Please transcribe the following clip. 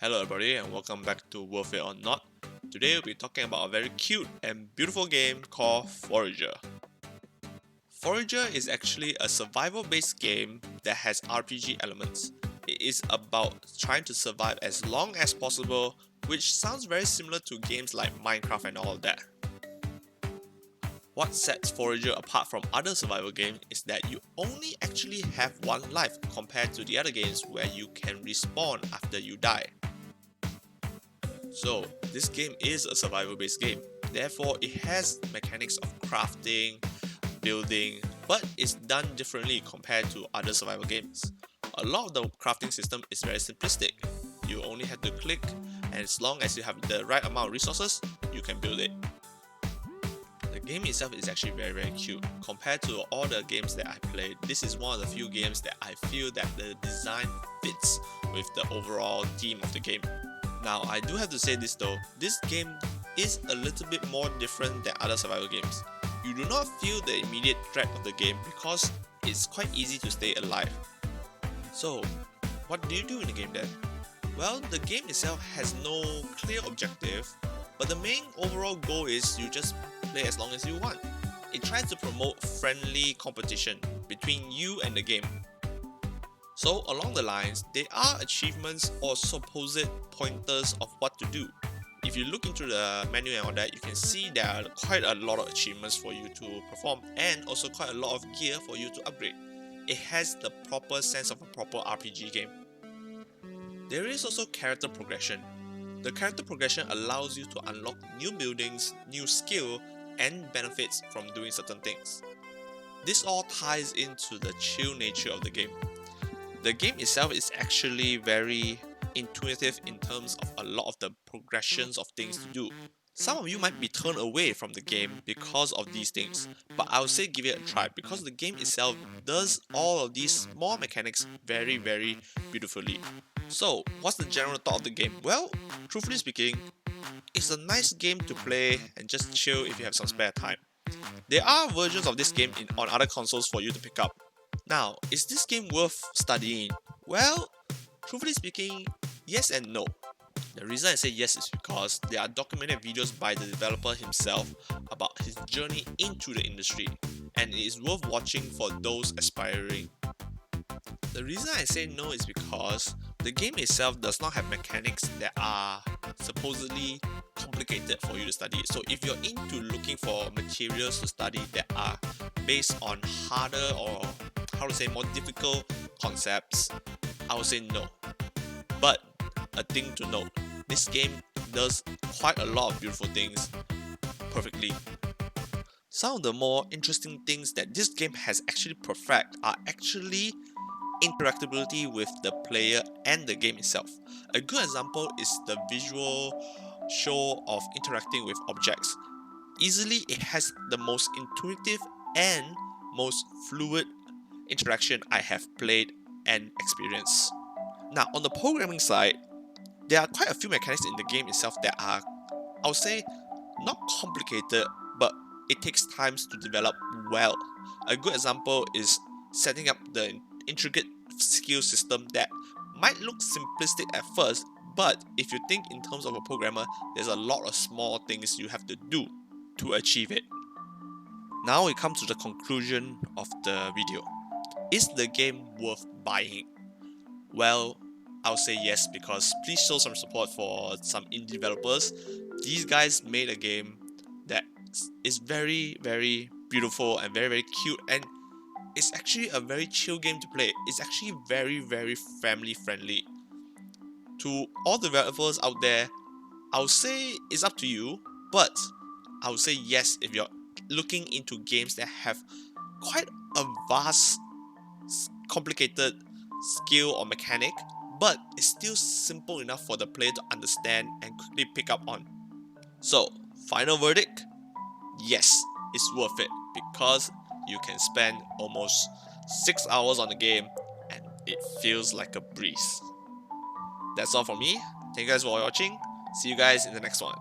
Hello everybody and welcome back to Worth It or Not. Today we'll be talking about a very cute and beautiful game called Forager. Forager is actually a survival based game that has RPG elements. It is about trying to survive as long as possible, which sounds very similar to games like Minecraft and all that. What sets Forager apart from other survival games is that you only actually have one life compared to the other games where you can respawn after you die. So, this game is a survival based game, therefore it has mechanics of crafting, building, but it's done differently compared to other survival games. A lot of the crafting system is very simplistic. You only have to click, and as long as you have the right amount of resources, you can build it. The game itself is actually very cute. Compared to all the games that I played, this is one of the few games that I feel that the design fits with the overall theme of the game. Now, I do have to say this though, this game is a little bit more different than other survival games. You do not feel the immediate threat of the game because it's quite easy to stay alive. So, what do you do in the game then? Well, the game itself has no clear objective, but the main overall goal is you just play as long as you want. It tries to promote friendly competition between you and the game. So along the lines, there are achievements or supposed pointers of what to do. If you look into the menu and all that, you can see there are quite a lot of achievements for you to perform and also quite a lot of gear for you to upgrade. It has the proper sense of a proper RPG game. There is also character progression. The character progression allows you to unlock new buildings, new skill, and benefits from doing certain things. This all ties into the chill nature of the game. The game itself is actually very intuitive in terms of a lot of the progressions of things to do. Some of you might be turned away from the game because of these things, but I would say give it a try because the game itself does all of these small mechanics very beautifully. So, what's the general thought of the game? Well, truthfully speaking, it's a nice game to play and just chill if you have some spare time. There are versions of this game on other consoles for you to pick up. Now, is this game worth studying? Well, truthfully speaking, yes and no. The reason I say yes is because there are documented videos by the developer himself about his journey into the industry, and it is worth watching for those aspiring. The reason I say no is because the game itself does not have mechanics that are supposedly complicated for you to study. So if you're into looking for materials to study that are based on harder or more difficult concepts, I would say no. But a thing to note, this game does quite a lot of beautiful things perfectly. Some of the more interesting things that this game has actually perfect are actually interactability with the player and the game itself. A good example is the visual show of interacting with objects. Easily, it has the most intuitive and most fluid interaction I have played and experienced. Now, on the programming side, there are quite a few mechanics in the game itself that are, I would say, not complicated, but it takes time to develop well. A good example is setting up the intricate skill system that might look simplistic at first, but if you think in terms of a programmer, there's a lot of small things you have to do to achieve it. Now we come to the conclusion of the video. Is the game worth buying? Well, I'll say yes because please show some support for some indie developers. These guys made a game that is very beautiful and very cute, and it's actually a very chill game to play. It's actually very family friendly. To all the developers out there, I would say it's up to you, but I would say yes if you're looking into games that have quite a vast complicated skill or mechanic, but it's still simple enough for the player to understand and quickly pick up on. So, final verdict? Yes, it's worth it because you can spend almost 6 hours on the game and it feels like a breeze. That's all from me. Thank you guys for watching. See you guys in the next one.